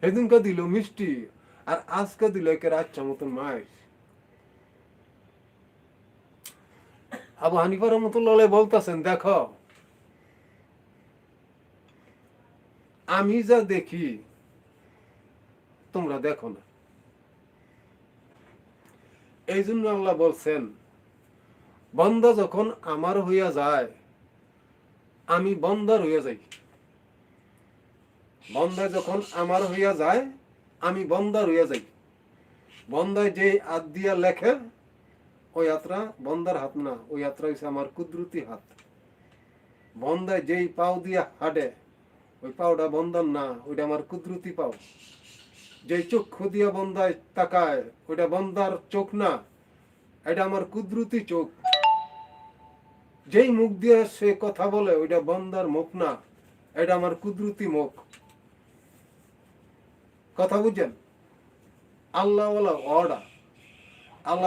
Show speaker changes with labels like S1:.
S1: সেদিনকে দিল মিষ্টি, আর আজকে দিল একে আচ্ছা মতন মাইস। আবু হানিফা রহমতুল্লাহ বলতেছেন, দেখো আমি যা দেখি তোমরা দেখো না। এই জন্য আল্লাহ বলছেন, বন্দা যখন আমার হইয়া যায় আমি বন্দার হইয়া যাই। বন্দা যখন আমার হইয়া যায় আমি বন্দার হইয়া যাই। বন্দায় যে হাত দিয়া লেখে ওই হাতটা বন্দার হাত না, ওই হাতটা হচ্ছে আমার কুদরতি হাত। বন্দায় যেই পাও দিয়া হাঁটে ওই পাওটা বন্দার না, ওইটা আমার কুদরতি পাও। যেই চক্ষু দিয়া বন্দায় তাকায় ওইটা বন্দার চোখ না, এটা আমার কুদরতি চোখ। যেই মুখ দিয়ে সে কথা বলে ওইটা বন্দার মুখ না, এটা আমার কুদরতি মুখ। কথা বুঝছেন? আল্লাহ অর্ডার, আল্লাহ